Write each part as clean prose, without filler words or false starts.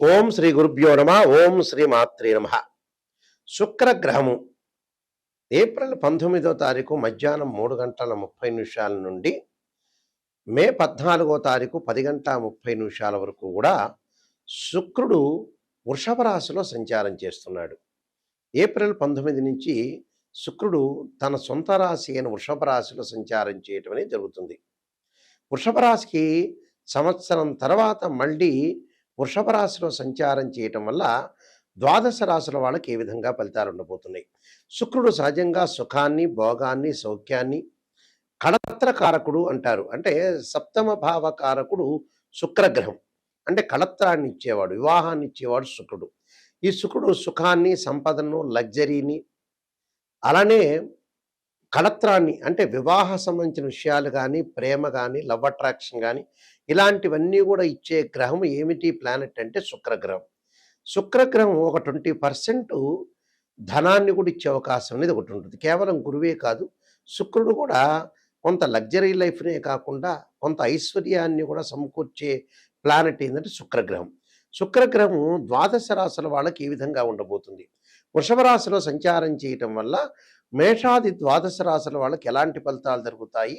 ఓం శ్రీ గురుభ్యో నమ. ఓం శ్రీ మాత్రే నమ. శుక్రగ్రహము ఏప్రిల్ 19వ తారీఖు మధ్యాహ్నం 3:30 నుండి మే 14వ తారీఖు 10:30 వరకు కూడా శుక్రుడు వృషభ రాశిలో సంచారం చేస్తున్నాడు. ఏప్రిల్ 19 నుంచి శుక్రుడు తన సొంత రాశి అయిన వృషభ రాశిలో సంచారం చేయటం అనేది జరుగుతుంది. వృషభ రాశికి సంవత్సరం తర్వాత మళ్ళీ వృషభ రాశిలో సంచారం చేయటం వల్ల ద్వాదశ రాశుల వాళ్ళకి ఏ విధంగా ఫలితాలు ఉండబోతున్నాయి. శుక్రుడు సహజంగా సుఖాన్ని, భోగాన్ని, సౌఖ్యాన్ని, కళత్రకారకుడు అంటారు. అంటే సప్తమ భావకారకుడు శుక్రగ్రహం. అంటే కళత్రాన్ని ఇచ్చేవాడు, వివాహాన్ని ఇచ్చేవాడు శుక్రుడు. ఈ శుక్రుడు సుఖాన్ని, సంపదను, లగ్జరీని, అలానే కళత్రాన్ని అంటే వివాహ సంబంధించిన విషయాలు కానీ, ప్రేమ కానీ, లవ్ అట్రాక్షన్ కానీ ఇలాంటివన్నీ కూడా ఇచ్చే గ్రహం ఏమిటి ప్లానెట్ అంటే శుక్రగ్రహం. శుక్రగ్రహం ఒక 20% ధనాన్ని కూడా ఇచ్చే అవకాశం అనేది ఒకటి ఉంటుంది. కేవలం గురువే కాదు, శుక్రుడు కూడా కొంత లగ్జరీ లైఫ్నే కాకుండా కొంత ఐశ్వర్యాన్ని కూడా సమకూర్చే ప్లానెట్ ఏంటంటే శుక్రగ్రహం. శుక్రగ్రహం ద్వాదశ రాశుల వాళ్ళకి ఈ విధంగా ఉండబోతుంది. వృషభ రాశిలో సంచారం చేయటం వల్ల మేషాది ద్వాదశ రాశుల వాళ్ళకి ఎలాంటి ఫలితాలు జరుగుతాయి,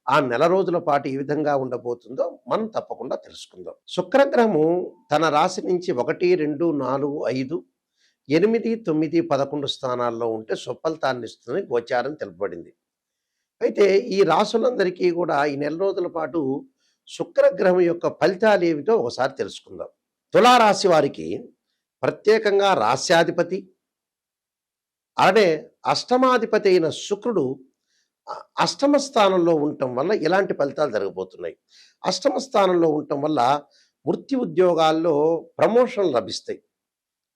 ఆ నెల రోజుల పాటు ఏ విధంగా ఉండబోతుందో మనం తప్పకుండా తెలుసుకుందాం. శుక్రగ్రహము తన రాశి నుంచి 1, 2, 4, 5, 8, 9, 11 స్థానాల్లో ఉంటే సుఫలితాన్ని ఇస్తుందని గోచారం తెలుపబడింది. అయితే ఈ రాశులందరికీ కూడా ఈ నెల రోజుల పాటు శుక్రగ్రహం యొక్క ఫలితాలు ఏమిటో ఒకసారి తెలుసుకుందాం. తులారాశి వారికి ప్రత్యేకంగా రాస్యాధిపతి అలానే అష్టమాధిపతి అయిన శుక్రుడు అష్టమ స్థానంలో ఉండటం వల్ల ఇలాంటి ఫలితాలు జరగబోతున్నాయి. అష్టమ స్థానంలో ఉండటం వల్ల వృత్తి ఉద్యోగాల్లో ప్రమోషన్లు లభిస్తాయి.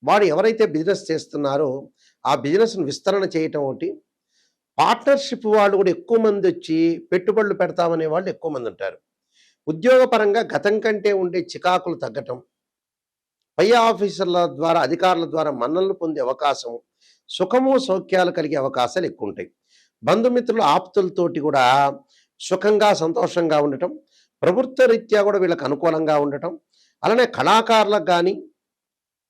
వాడు ఎవరైతే బిజినెస్ చేస్తున్నారో ఆ బిజినెస్ను విస్తరణ చేయటం ఒకటి, పార్ట్నర్షిప్ వాళ్ళు కూడా ఎక్కువ మంది వచ్చి పెట్టుబడులు పెడతామనే వాళ్ళు ఎక్కువ మంది ఉంటారు. ఉద్యోగపరంగా గతం కంటే ఉండే చికాకులు తగ్గటం, పై ఆఫీసర్ల ద్వారా, అధికారుల ద్వారా మన్ననలు పొందే అవకాశం, సుఖము సౌఖ్యాలు కలిగే అవకాశాలు ఎక్కువ ఉంటాయి. బంధుమిత్రులు ఆప్తులతోటి కూడా సుఖంగా సంతోషంగా ఉండటం, ప్రభుత్వ రీత్యా కూడా వీళ్ళకి అనుకూలంగా ఉండటం, అలానే కళాకారులకు కానీ,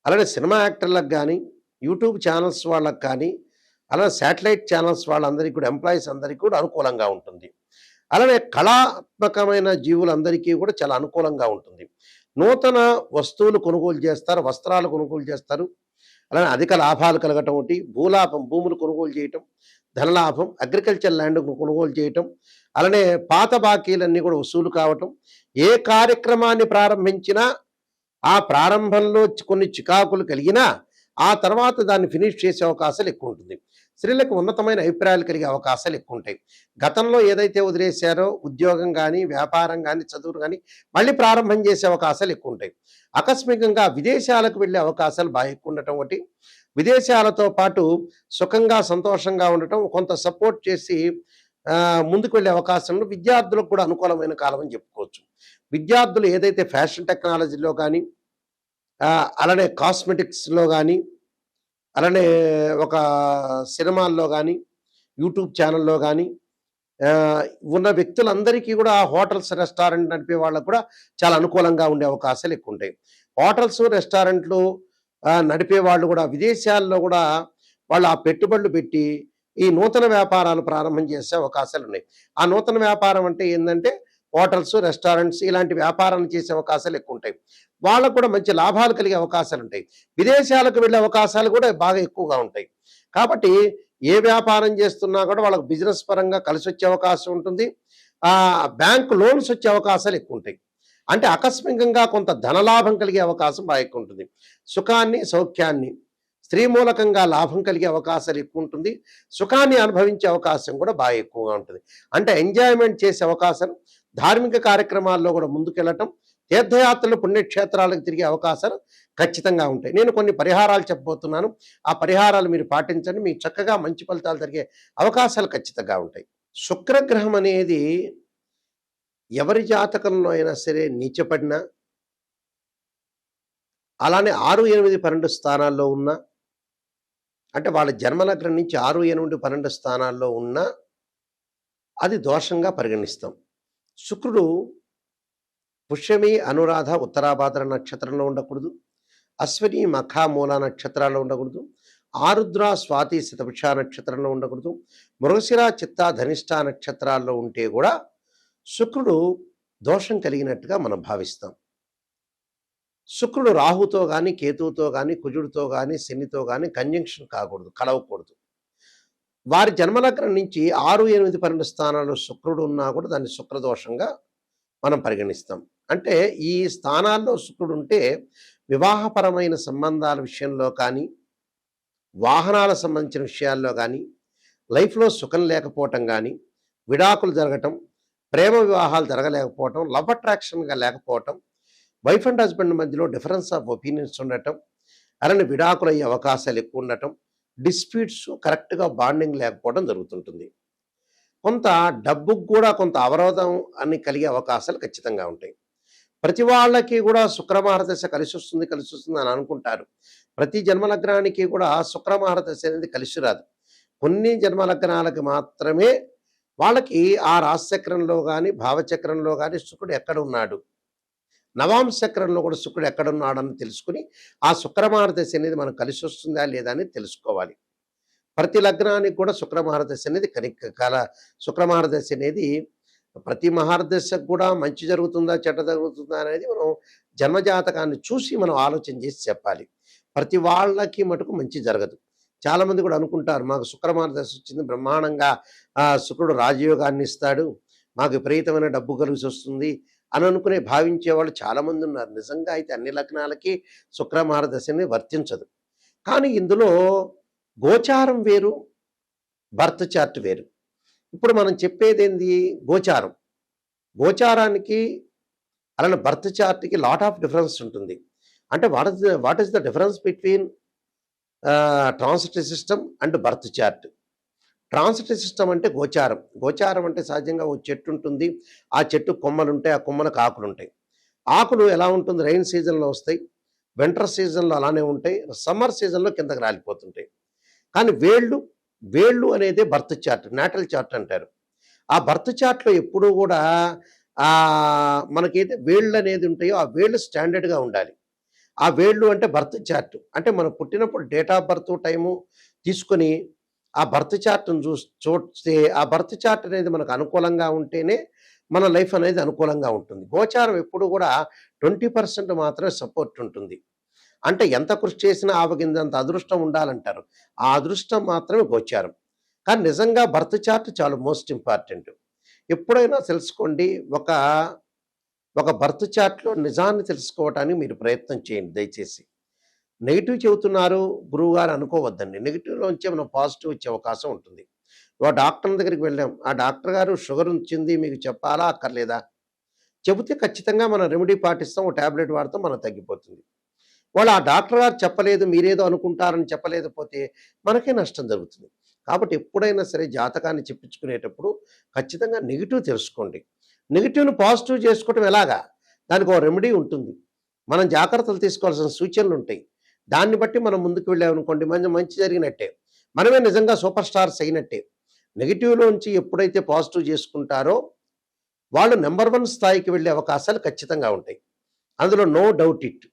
అలానే సినిమా యాక్టర్లకు కానీ, యూట్యూబ్ ఛానల్స్ వాళ్ళకు కానీ, అలానే శాటిలైట్ ఛానల్స్ వాళ్ళందరికీ కూడా, ఎంప్లాయీస్ అందరికీ కూడా అనుకూలంగా ఉంటుంది. అలానే కళాత్మకమైన జీవులందరికీ కూడా చాలా అనుకూలంగా ఉంటుంది. నూతన వస్తువులు కొనుగోలు చేస్తారు, వస్త్రాలు కొనుగోలు చేస్తారు. అలానే అధిక లాభాలు కలగటం ఒకటి, భూలాభం, భూములు కొనుగోలు చేయటం, ధనలాభం, అగ్రికల్చర్ ల్యాండ్ కొనుగోలు చేయటం, అలానే పాత బాకీలన్నీ కూడా వసూలు కావటం. ఏ కార్యక్రమాన్ని ప్రారంభించినా ఆ ప్రారంభంలో కొన్ని చికాకులు కలిగినా ఆ తర్వాత దాన్ని ఫినిష్ చేసే అవకాశాలు ఎక్కువ ఉంటుంది. స్త్రీలకు ఉన్నతమైన అభిప్రాయాలు కలిగే అవకాశాలు ఎక్కువ ఉంటాయి. గతంలో ఏదైతే వదిలేశారో ఉద్యోగం కానీ, వ్యాపారం కానీ, చదువులు కానీ మళ్ళీ ప్రారంభం చేసే అవకాశాలు ఎక్కువ ఉంటాయి. ఆకస్మికంగా విదేశాలకు వెళ్ళే అవకాశాలు బాగా ఎక్కువ ఉండటం ఒకటి, విదేశాలతో పాటు సుఖంగా సంతోషంగా ఉండటం, కొంత సపోర్ట్ చేసి ముందుకు వెళ్ళే అవకాశం, విద్యార్థులకు కూడా అనుకూలమైన కాలం అని చెప్పుకోవచ్చు. విద్యార్థులు ఏదైతే ఫ్యాషన్ టెక్నాలజీలో కానీ, అలానే కాస్మెటిక్స్లో కానీ, అలానే ఒక సినిమాల్లో కానీ, యూట్యూబ్ ఛానల్లో కానీ ఉన్న వ్యక్తులందరికీ కూడా హోటల్స్, రెస్టారెంట్ నడిపే వాళ్ళకు కూడా చాలా అనుకూలంగా ఉండే అవకాశాలు ఎక్కువ ఉంటాయి. హోటల్స్, రెస్టారెంట్లు నడిపే వాళ్ళు కూడా విదేశాల్లో కూడా వాళ్ళు ఆ పెట్టుబడులు పెట్టి ఈ నూతన వ్యాపారాలు ప్రారంభం చేసే అవకాశాలు ఉన్నాయి. ఆ నూతన వ్యాపారం అంటే ఏంటంటే హోటల్స్, రెస్టారెంట్స్ ఇలాంటి వ్యాపారాలు చేసే అవకాశాలు ఎక్కువ ఉంటాయి. వాళ్ళకు కూడా మంచి లాభాలు కలిగే అవకాశాలు ఉంటాయి. విదేశాలకు వెళ్ళే అవకాశాలు కూడా బాగా ఎక్కువగా ఉంటాయి. కాబట్టి ఏ వ్యాపారం చేస్తున్నా కూడా వాళ్ళకు బిజినెస్ పరంగా కలిసి వచ్చే అవకాశం ఉంటుంది. బ్యాంకు లోన్స్ వచ్చే అవకాశాలు ఎక్కువ ఉంటాయి. అంటే ఆకస్మికంగా కొంత ధనలాభం కలిగే అవకాశం బాగా ఎక్కువ ఉంటుంది. సుఖాన్ని, సౌఖ్యాన్ని, స్త్రీ మూలకంగా లాభం కలిగే అవకాశాలు ఎక్కువ ఉంటుంది. సుఖాన్ని అనుభవించే అవకాశం కూడా బాగా ఎక్కువగా ఉంటుంది. అంటే ఎంజాయ్మెంట్ చేసే అవకాశం, ధార్మిక కార్యక్రమాల్లో కూడా ముందుకెళ్ళటం, తీర్థయాత్రలు, పుణ్యక్షేత్రాలకు తిరిగే అవకాశాలు ఖచ్చితంగా ఉంటాయి. నేను కొన్ని పరిహారాలు చెప్పబోతున్నాను. ఆ పరిహారాలు మీరు పాటించండి, మీకు చక్కగా మంచి ఫలితాలు జరిగే అవకాశాలు ఖచ్చితంగా ఉంటాయి. శుక్రగ్రహం అనేది ఎవరి జాతకంలో అయినా సరే నీచపడినా, అలానే 6, 8, 12 స్థానాల్లో ఉన్నా, అంటే వాళ్ళ జన్మలగ్నం నుంచి 6, 8, 12 స్థానాల్లో ఉన్నా అది దోషంగా పరిగణిస్తాం. శుక్రుడు పుష్యమి, అనురాధ, ఉత్తరాభాద్ర నక్షత్రంలో ఉండకూడదు. అశ్విని మఖ మూల నక్షత్రాల్లో ఉండకూడదు, ఆరుద్ర స్వాతి శతభిష నక్షత్రంలో ఉండకూడదు, మృగశిర చిత్త ధనిష్ట నక్షత్రాల్లో ఉంటే కూడా శుక్రుడు దోషం కలిగినట్టుగా మనం భావిస్తాం. శుక్రుడు రాహుతో కానీ కేతువుతో కానీ కుజుడితో కానీ శనితో కానీ కంజంక్షన్ కాకూడదు, కలవకూడదు. వారి జన్మలగ్నం నుంచి 6, 8, 12 స్థానాల్లో శుక్రుడు ఉన్నా కూడా దాన్ని శుక్రదోషంగా మనం పరిగణిస్తాం. అంటే ఈ స్థానాల్లో శుక్రుడు ఉంటే వివాహపరమైన సంబంధాల విషయంలో కానీ, వాహనాలకు సంబంధించిన విషయాల్లో కానీ, లైఫ్లో సుఖం లేకపోవటం కానీ, విడాకులు జరగటం, ప్రేమ వివాహాలు జరగలేకపోవటం, లవ్ అట్రాక్షన్గా లేకపోవటం, వైఫ్ అండ్ హస్బెండ్ మధ్యలో డిఫరెన్స్ ఆఫ్ ఒపీనియన్స్ ఉండటం, అలానే విడాకులు అయ్యే అవకాశాలు ఎక్కువ ఉండటం, డిస్ప్యూట్స్ కరెక్ట్గా బాండింగ్ లేకపోవడం జరుగుతుంటుంది. కొంత డబ్బుకు కూడా కొంత అవరోధం అని కలిగే అవకాశాలు ఖచ్చితంగా ఉంటాయి. ప్రతి వాళ్ళకి కూడా శుక్రమహారదశ కలిసి వస్తుంది అని అనుకుంటారు. ప్రతి జన్మలగ్నానికి కూడా శుక్రమహారదశ అనేది కలిసి రాదు. కొన్ని జన్మలగ్నాలకి మాత్రమే వాళ్ళకి ఆ రాశిచక్రంలో కానీ భావచక్రంలో కానీ శుక్రుడు ఎక్కడ ఉన్నాడు, నవాంశ చక్రంలో కూడా శుక్రుడు ఎక్కడున్నాడని తెలుసుకుని ఆ శుక్రమహారదశ అనేది మనకు కలిసి వస్తుందా లేదా అని తెలుసుకోవాలి. ప్రతి లగ్నానికి కూడా శుక్రమహారదశ అనేది శుక్రమహారదశ అనేది ప్రతి మహారదశకు కూడా మంచి జరుగుతుందా చెడ్డ జరుగుతుందా అనేది మనం జన్మజాతకాన్ని చూసి మనం ఆలోచన చేసి చెప్పాలి. ప్రతి వాళ్ళకి మటుకు మంచి జరగదు. చాలామంది కూడా అనుకుంటారు మాకు శుక్రమహారదశ వచ్చింది, బ్రహ్మాండంగా శుక్రుడు రాజయోగాన్ని ఇస్తాడు, మాకు విపరీతమైన డబ్బు కలిసి వస్తుంది అని అనుకునే భావించే వాళ్ళు చాలామంది ఉన్నారు. నిజంగా అయితే అన్ని లగ్నాలకి శుక్రమహారదశని వర్తించదు. కానీ ఇందులో గోచారం వేరు, బర్త్ చార్ట్ వేరు. ఇప్పుడు మనం చెప్పేది ఏంది, గోచారం. గోచారానికి అలానే బర్త్ చార్ట్కి లాట్ ఆఫ్ డిఫరెన్స్ ఉంటుంది. అంటే what is the difference between transitory system and birth chart. Transitory system అంటే గోచారం. గోచారం అంటే సహజంగా ఓ చెట్టు ఉంటుంది, ఆ చెట్టు కొమ్మలు ఉంటాయి, ఆ కొమ్మలకు ఆకులు ఉంటాయి. ఆకులు ఎలా ఉంటుంది, రైన్ సీజన్లో వస్తాయి, వింటర్ సీజన్లో అలానే ఉంటాయి, సమ్మర్ సీజన్లో కిందకి రాలిపోతుంటాయి. కానీ వేళ్ళు అనేది బర్త్ చార్ట్, నాటల్ చార్ట్ అంటారు. ఆ బర్త్ చార్ట్లో ఎప్పుడూ కూడా మనకైతే వేళ్ళు అనేది ఉంటాయో ఆ వేళ్ళు స్టాండర్డ్గా ఉండాలి. ఆ వేళ్ళు అంటే బర్త్ చార్ట్. అంటే మనం పుట్టినప్పుడు డేట్ ఆఫ్ బర్త్ టైము తీసుకొని ఆ బర్త్ చార్ట్ను చూస్తే ఆ బర్త్ చార్ట్ అనేది మనకు అనుకూలంగా ఉంటేనే మన లైఫ్ అనేది అనుకూలంగా ఉంటుంది. గోచారం ఎప్పుడు కూడా 20% మాత్రమే సపోర్ట్ ఉంటుంది. అంటే ఎంత కృషి చేసినా ఆవగిందంత అదృష్టం ఉండాలంటారు. ఆ అదృష్టం మాత్రమే గోచారం. కానీ నిజంగా బర్త్ చార్ట్ చాలా మోస్ట్ ఇంపార్టెంట్. ఎప్పుడైనా తెలుసుకోండి, ఒక బర్త్ చార్ట్లో నిజాన్ని తెలుసుకోవటానికి మీరు ప్రయత్నం చేయండి దయచేసి. నెగిటివ్ చెబుతున్నారు గురువుగారు అనుకోవద్దండి. నెగిటివ్లోంచే మనం పాజిటివ్ వచ్చే అవకాశం ఉంటుంది. ఒక డాక్టర్ దగ్గరికి వెళ్ళాం, ఆ డాక్టర్ గారు షుగర్ వచ్చింది మీకు చెప్పాలా అక్కర్లేదా, చెబితే ఖచ్చితంగా మనం రెమెడీ పాటిస్తాం, ఒక ట్యాబ్లెట్ వాడతాం, మనం తగ్గిపోతుంది. వాళ్ళు ఆ డాక్టర్ గారు చెప్పలేదు, మీరేదో అనుకుంటారని చెప్పలేకపోతే మనకే నష్టం జరుగుతుంది. కాబట్టి ఎప్పుడైనా సరే జాతకాన్ని చెప్పించుకునేటప్పుడు ఖచ్చితంగా నెగిటివ్ తెలుసుకోండి. నెగిటివ్ను పాజిటివ్ చేసుకోవటం ఎలాగా, దానికి ఒక రెమెడీ ఉంటుంది, మనం జాగ్రత్తలు తీసుకోవాల్సిన సూచనలు ఉంటాయి. దాన్ని బట్టి మనం ముందుకు వెళ్ళామనుకోండి మంచి జరిగినట్టే, మనమే నిజంగా సూపర్ స్టార్స్ అయినట్టే. నెగిటివ్లోంచి ఎప్పుడైతే పాజిటివ్ చేసుకుంటారో వాళ్ళు నెంబర్ 1 స్థాయికి వెళ్ళే అవకాశాలు ఖచ్చితంగా ఉంటాయి, అందులో నో డౌట్ ఇట్.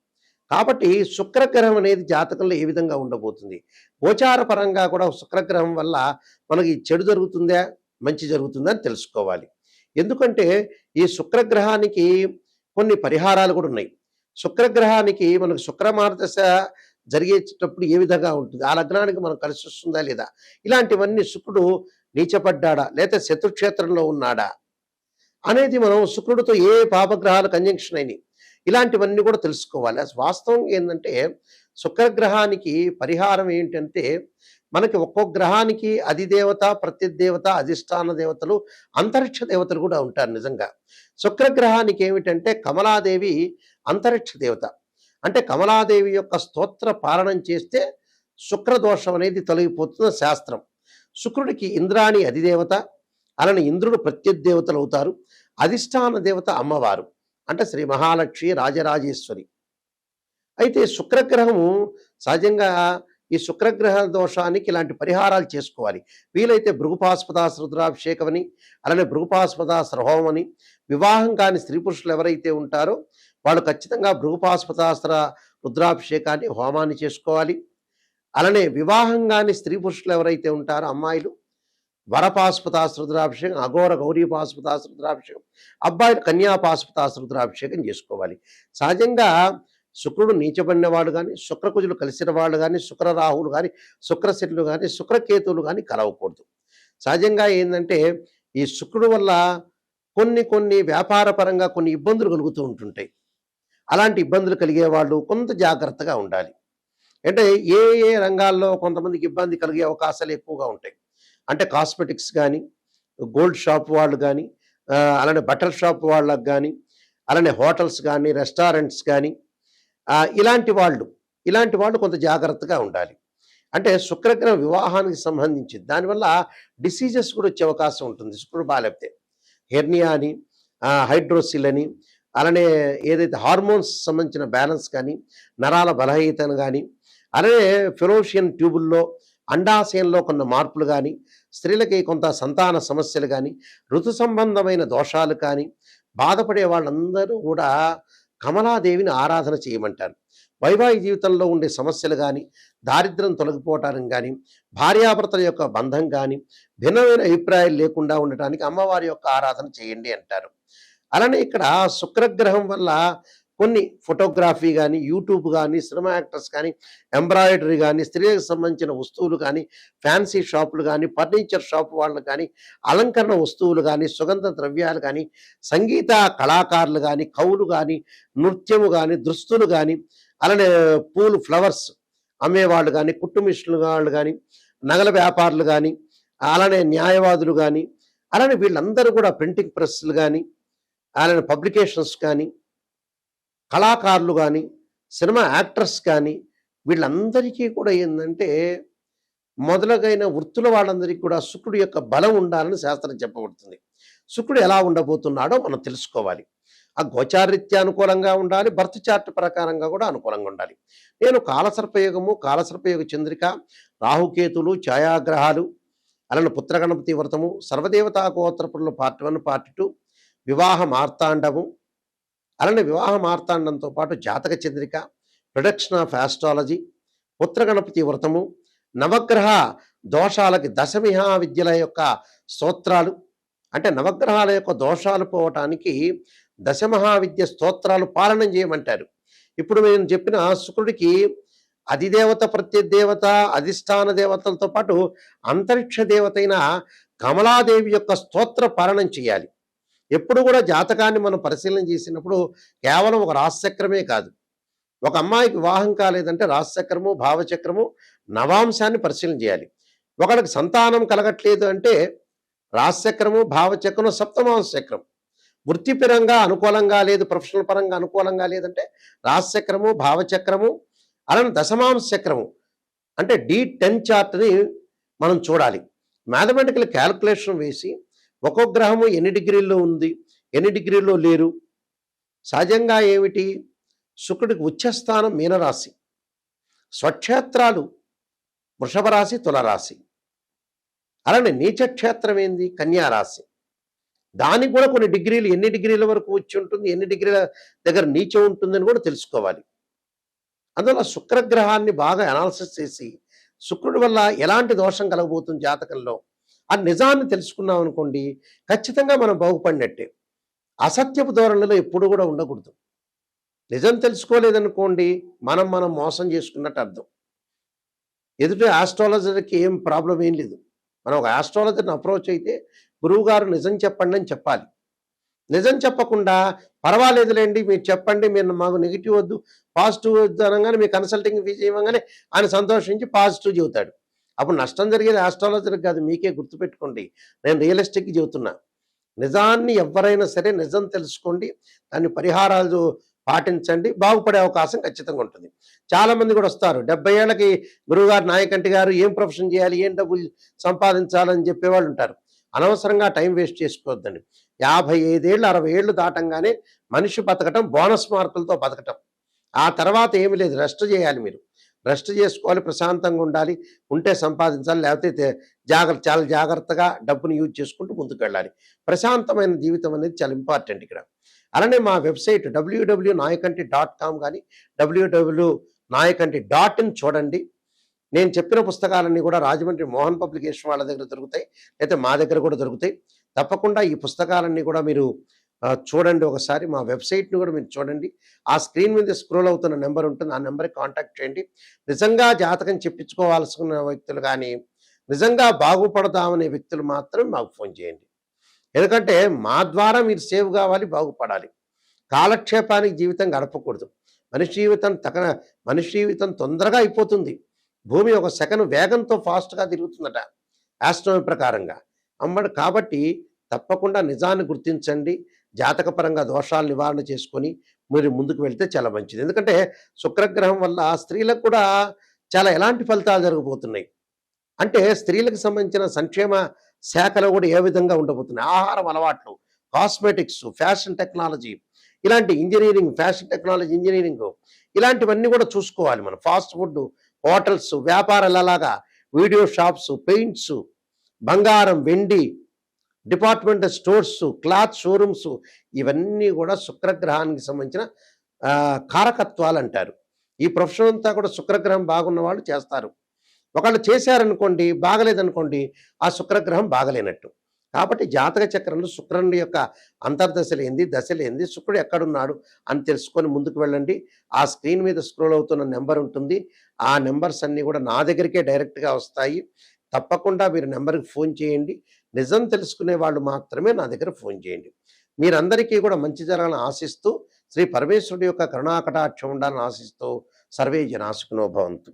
కాబట్టి శుక్రగ్రహం అనేది జాతకంలో ఏ విధంగా ఉండబోతుంది, గోచార పరంగా కూడా శుక్రగ్రహం వల్ల మనకి చెడు జరుగుతుందా మంచి జరుగుతుందా అని తెలుసుకోవాలి. ఎందుకంటే ఈ శుక్రగ్రహానికి కొన్ని పరిహారాలు కూడా ఉన్నాయి. శుక్రగ్రహానికి మనకు శుక్రమహారదశ జరిగేటప్పుడు ఏ విధంగా ఉంటుంది, ఆ లగ్నానికి మనం కలిసి వస్తుందా లేదా, ఇలాంటివన్నీ శుక్రుడు నీచపడ్డాడా లేదా శత్రుక్షేత్రంలో ఉన్నాడా అనేది మనం శుక్రుడితో ఏ పాపగ్రహాలు కంజంక్షన్ అయినాయి ఇలాంటివన్నీ కూడా తెలుసుకోవాలి. వాస్తవం ఏంటంటే శుక్రగ్రహానికి పరిహారం ఏంటంటే మనకి ఒక్కొక్క గ్రహానికి అధిదేవత ప్రత్యదేవత అధిష్టాన దేవతలు అంతరిక్ష దేవతలు కూడా ఉంటారు. నిజంగా శుక్రగ్రహానికి ఏమిటంటే కమలాదేవి అంతరిక్ష దేవత. అంటే కమలాదేవి యొక్క స్తోత్ర పాలనం చేస్తే శుక్రదోషం అనేది తొలగిపోతున్న శాస్త్రం. శుక్రుడికి ఇంద్రాణి అధిదేవత, అలానే ఇంద్రుడు ప్రత్యదేవతలు అవుతారు. అధిష్టాన దేవత అమ్మవారు అంటే శ్రీ మహాలక్ష్మి రాజరాజేశ్వరి. అయితే శుక్రగ్రహము సహజంగా ఈ శుక్రగ్రహ దోషానికి ఇలాంటి పరిహారాలు చేసుకోవాలి. వీలైతే భృగుపాస్పదాస రుద్రాభిషేకమని, అలానే భృగుపాస్పదాస హోమం అని, వివాహం కాని స్త్రీ పురుషులు ఎవరైతే ఉంటారో వాళ్ళు ఖచ్చితంగా భృగుపాస్పదాస్త్ర రుద్రాభిషేకాన్ని హోమాన్ని చేసుకోవాలి. అలానే వివాహం కాని స్త్రీ పురుషులు ఎవరైతే ఉంటారో అమ్మాయిలు వరపాశుపతాస్ రుద్రాభిషేకం, అఘోర గౌరీ పాశుపతాస్ రుద్రాభిషేకం, అబ్బాయిలు కన్యాపాశుపతాస్ రుద్రాభిషేకం చేసుకోవాలి. సహజంగా శుక్రుడు నీచబడిన వాళ్ళు కానీ, శుక్రకుజులు కలిసిన వాళ్ళు కానీ, శుక్రరాహువులు కానీ, శుక్రశనులు కానీ, శుక్రకేతువులు కానీ కలవకూడదు. సహజంగా ఏంటంటే ఈ శుక్రుడు వల్ల కొన్ని కొన్ని వ్యాపార పరంగా కొన్ని ఇబ్బందులు కలుగుతూ ఉంటుంటాయి. అలాంటి ఇబ్బందులు కలిగే వాళ్ళు కొంత జాగ్రత్తగా ఉండాలి. అంటే ఏ ఏ రంగాల్లో కొంతమందికి ఇబ్బంది కలిగే అవకాశాలు ఎక్కువగా ఉంటాయి. అంటే కాస్మెటిక్స్ కానీ, గోల్డ్ షాప్ వాళ్ళు కానీ, అలానే బట్టల షాప్ వాళ్ళకు కానీ, అలానే హోటల్స్ కానీ, రెస్టారెంట్స్ కానీ, ఇలాంటి వాళ్ళు కొంత జాగ్రత్తగా ఉండాలి. అంటే శుక్రగ్రహం వివాహానికి సంబంధించి దానివల్ల డిసీజెస్ కూడా వచ్చే అవకాశం ఉంటుంది. శుక్రుడు బాగాలేకపోతే హెర్నియా అని, హైడ్రోసిల్ అని, అలానే ఏదైతే హార్మోన్స్ సంబంధించిన బ్యాలెన్స్ కానీ, నరాల బలహీనతను కానీ, అలానే ఫెలోషియన్ ట్యూబుల్లో అండాశయంలో కొన్ని మార్పులు కానీ, స్త్రీలకి కొంత సంతాన సమస్యలు కానీ, ఋతు సంబంధమైన దోషాలు కానీ బాధపడే వాళ్ళందరూ కూడా కమలాదేవిని ఆరాధన చేయమంటారు. వైవాహిక జీవితంలో ఉండే సమస్యలు కానీ, దారిద్ర్యం తొలగిపోవటానికి కానీ, భార్యాభర్తల యొక్క బంధం కానీ, భిన్నమైన అభిప్రాయాలు లేకుండా ఉండటానికి అమ్మవారి యొక్క ఆరాధన చేయండి అంటారు. అలానే ఇక్కడ శుక్రగ్రహం వల్ల కొన్ని ఫోటోగ్రఫీ కానీ, యూట్యూబ్ కానీ, సినిమా యాక్టర్స్ కానీ, ఎంబ్రాయిడరీ కానీ, స్త్రీలకు సంబంధించిన వస్తువులు కానీ, ఫ్యాన్సీ షాపులు కానీ, ఫర్నిచర్ షాప్ వాళ్ళు కానీ, అలంకరణ వస్తువులు కానీ, సుగంధ ద్రవ్యాలు కానీ, సంగీత కళాకారులు కానీ, కవులు కానీ, నృత్యము కానీ, దుస్తులు కానీ, అలానే పూలు ఫ్లవర్స్ అమ్మేవాళ్ళు కానీ, కుట్టు మిషన్లు వాళ్ళు కానీ, నగల వ్యాపారులు కానీ, అలానే న్యాయవాదులు కానీ, అలానే వీళ్ళందరూ కూడా ప్రింటింగ్ ప్రెస్లు కానీ, అలానే పబ్లికేషన్స్ కానీ, కళాకారులు కానీ, సినిమా యాక్టర్స్ కానీ, వీళ్ళందరికీ కూడా ఏంటంటే మొదలగైన వృత్తుల వాళ్ళందరికీ కూడా శుక్రుడు యొక్క బలం ఉండాలని శాస్త్రం చెప్పబడుతుంది. శుక్రుడు ఎలా ఉండబోతున్నాడో మనం తెలుసుకోవాలి. ఆ గోచారీత్యా అనుకూలంగా ఉండాలి, బర్త్ చార్ట్ ప్రకారంగా కూడా అనుకూలంగా ఉండాలి. నేను కాలసర్పయోగము, కాలసర్పయోగ చంద్రిక, రాహుకేతులు, ఛాయాగ్రహాలు, అలానే పుత్రగణపతి వ్రతము, సర్వదేవతా గోత్రపురులు పార్ట్ 1 పార్ట్ 2, వివాహ మార్తాండము, అలానే వివాహ మార్తాండంతో పాటు జాతక చంద్రిక, ప్రొడక్షన్ ఆఫ్ ఆస్ట్రాలజీ, పుత్రగణపతి వ్రతము, నవగ్రహ దోషాలకి దశమిహా విద్యల యొక్క స్తోత్రాలు, అంటే నవగ్రహాల యొక్క దోషాలు పోవటానికి దశమహావిద్య స్తోత్రాలు పాలనం చేయమంటారు. ఇప్పుడు నేను చెప్పిన శుక్రుడికి అధిదేవత, ప్రత్యదేవత, అధిష్టాన దేవతలతో పాటు అంతరిక్ష దేవతైన కమలాదేవి యొక్క స్తోత్ర పాలనం చేయాలి. ఎప్పుడు కూడా జాతకాన్ని మనం పరిశీలన చేసినప్పుడు కేవలం ఒక రాశిచక్రమే కాదు. ఒక అమ్మాయికి వివాహం కాలేదంటే రాశిచక్రము, భావచక్రము, నవాంశాన్ని పరిశీలన చేయాలి. ఒకరికి సంతానం కలగట్లేదు అంటే రాశిచక్రము, భావచక్రము, సప్తమాంశ చక్రం. వృత్తిపరంగా అనుకూలంగా లేదు, ప్రొఫెషనల్ పరంగా అనుకూలంగా లేదంటే రాశిచక్రము, భావచక్రము, అలానే దశమాంశ చక్రము అంటే D10 చార్ట్ని మనం చూడాలి. మ్యాథమెటికల్ క్యాల్కులేషన్ వేసి ఒక్కొక్క గ్రహము ఎన్ని డిగ్రీల్లో ఉంది, ఎన్ని డిగ్రీల్లో లేరు. సహజంగా ఏమిటి, శుక్రుడికి ఉచ్చస్థానం మీనరాశి, స్వక్షేత్రాలు వృషభ రాశి, తులరాశి, అలానే నీచక్షేత్రం ఏంది కన్యారాశి. దానికి కూడా కొన్ని డిగ్రీలు, ఎన్ని డిగ్రీల వరకు వచ్చి ఉంటుంది, ఎన్ని డిగ్రీల దగ్గర నీచం ఉంటుందని కూడా తెలుసుకోవాలి. అందువల్ల శుక్రగ్రహాన్ని బాగా అనాలిసిస్ చేసి శుక్రుడి వల్ల ఎలాంటి దోషం కలగబోతుంది జాతకంలో ఆ నిజాన్ని తెలుసుకున్నాం అనుకోండి, ఖచ్చితంగా మనం బాగుపడినట్టే. అసత్యపు ధోరణిలో ఎప్పుడు కూడా ఉండకూడదు. నిజం తెలుసుకోలేదనుకోండి, మనం మోసం చేసుకున్నట్టు అర్థం. ఎదుటి ఆస్ట్రాలజర్కి ఏం ప్రాబ్లం ఏం లేదు. మనం ఒక ఆస్ట్రాలజర్ని అప్రోచ్ అయితే గురువుగారు నిజం చెప్పండి అని చెప్పాలి. నిజం చెప్పకుండా పర్వాలేదులేండి మీరు చెప్పండి, మీరు మాకు నెగిటివ్ వద్దు పాజిటివ్ వద్దు అనగానే మీ కన్సల్టింగ్ ఫీజు ఇవ్వగానే ఆయన సంతోషించి పాజిటివ్ చెబుతాడు. అప్పుడు నష్టం జరిగేది ఆస్ట్రాలజర్కి కాదు, మీకే. గుర్తుపెట్టుకోండి, నేను రియలిస్టిక్గా చెబుతున్నా. నిజాన్ని ఎవరైనా సరే నిజం తెలుసుకోండి, దాన్ని పరిహారాలు పాటించండి, బాగుపడే అవకాశం ఖచ్చితంగా ఉంటుంది. చాలామంది కూడా వస్తారు 70 ఏళ్ళకి గురువుగారు, నాయకంటి గారు ఏం ప్రొఫెషన్ చేయాలి, ఏం డబ్బులు సంపాదించాలని చెప్పేవాళ్ళు ఉంటారు. అనవసరంగా టైం వేస్ట్ చేసుకోవద్దండి. 55 ఏళ్ళు 60 ఏళ్ళు దాటంగానే మనిషి బతకటం బోనస్ మార్కులతో బతకటం. ఆ తర్వాత ఏమి లేదు, రెస్ట్ చేయాలి. మీరు రెస్ట్ చేసుకోవాలి, ప్రశాంతంగా ఉండాలి, ఉంటే సంపాదించాలి, లేకపోతే చాలా జాగ్రత్తగా డబ్బుని యూజ్ చేసుకుంటూ ముందుకు వెళ్ళాలి. ప్రశాంతమైన జీవితం అనేది చాలా ఇంపార్టెంట్ ఇక్కడ. అలానే మా వెబ్సైట్ www.nayakanti.com కానీ www.nayakanti.in చూడండి. నేను చెప్పిన పుస్తకాలన్నీ కూడా రాజమండ్రి మోహన్ పబ్లికేషన్ వాళ్ళ దగ్గర దొరుకుతాయి, అయితే మా దగ్గర కూడా దొరుకుతాయి. తప్పకుండా ఈ పుస్తకాలన్నీ కూడా మీరు చూడండి. ఒకసారి మా వెబ్సైట్ని కూడా మీరు చూడండి. ఆ స్క్రీన్ మీద స్క్రోల్ అవుతున్న నెంబర్ ఉంటుంది, ఆ నెంబర్కి కాంటాక్ట్ చేయండి. నిజంగా జాతకం చెప్పించుకోవాల్సిన వ్యక్తులు కానీ, నిజంగా బాగుపడదామనే వ్యక్తులు మాత్రం మాకు ఫోన్ చేయండి. ఎందుకంటే మా ద్వారా మీరు సేవ్ కావాలి, బాగుపడాలి. కాలక్షేపానికి జీవితం గడపకూడదు. మనిషి జీవితం తొందరగా అయిపోతుంది. భూమి ఒక సెకను వేగంతో ఫాస్ట్గా తిరుగుతుందట ఆస్ట్రోనమీ ప్రకారంగా. కాబట్టి తప్పకుండా నిజాన్ని గుర్తించండి. జాతకపరంగా దోషాలు నివారణ చేసుకొని మీరు ముందుకు వెళ్తే చాలా మంచిది. ఎందుకంటే శుక్రగ్రహం వల్ల స్త్రీలకు కూడా చాలా ఎలాంటి ఫలితాలు జరగబోతున్నాయి అంటే, స్త్రీలకు సంబంధించిన సంక్షేమ శాఖలో కూడా ఏ విధంగా ఉండబోతున్నాయి, ఆహారం అలవాట్లు, కాస్మెటిక్స్, ఫ్యాషన్ టెక్నాలజీ, ఇలాంటి ఇంజనీరింగ్, ఫ్యాషన్ టెక్నాలజీ ఇంజనీరింగ్, ఇలాంటివన్నీ కూడా చూసుకోవాలి మనం. ఫాస్ట్ ఫుడ్, హోటల్స్, వ్యాపారాలలాగా వీడియో షాప్స్, పెయింట్స్, బంగారం, వెండి, డిపార్ట్మెంటల్ స్టోర్స్, క్లాత్ షోరూమ్స్, ఇవన్నీ కూడా శుక్రగ్రహానికి సంబంధించిన కారకత్వాలు అంటారు. ఈ ప్రొఫెషన్ అంతా కూడా శుక్రగ్రహం బాగున్న వాళ్ళు చేస్తారు. ఒకళ్ళు చేశారనుకోండి, బాగలేదనుకోండి, ఆ శుక్రగ్రహం బాగలేనట్టు. కాబట్టి జాతక చక్రంలో శుక్రుని యొక్క అంతర్దశలేంది, దశలేంది, శుక్రుడు ఎక్కడున్నాడు అని తెలుసుకొని ముందుకు వెళ్ళండి. ఆ స్క్రీన్ మీద స్క్రోల్ అవుతున్న నెంబర్ ఉంటుంది. ఆ నెంబర్స్ అన్నీ కూడా నా దగ్గరికే డైరెక్ట్గా వస్తాయి. తప్పకుండా మీరు నెంబర్కి ఫోన్ చేయండి. నిజం తెలుసుకునే వాళ్ళు మాత్రమే నా దగ్గర ఫోన్ చేయండి. మీరందరికీ కూడా మంచి జరగాలని ఆశిస్తూ, శ్రీ పరమేశ్వరుడి యొక్క కరుణాకటాక్షం ఉండాలని ఆశిస్తూ, సర్వే జనా సుఖినో భవంతు.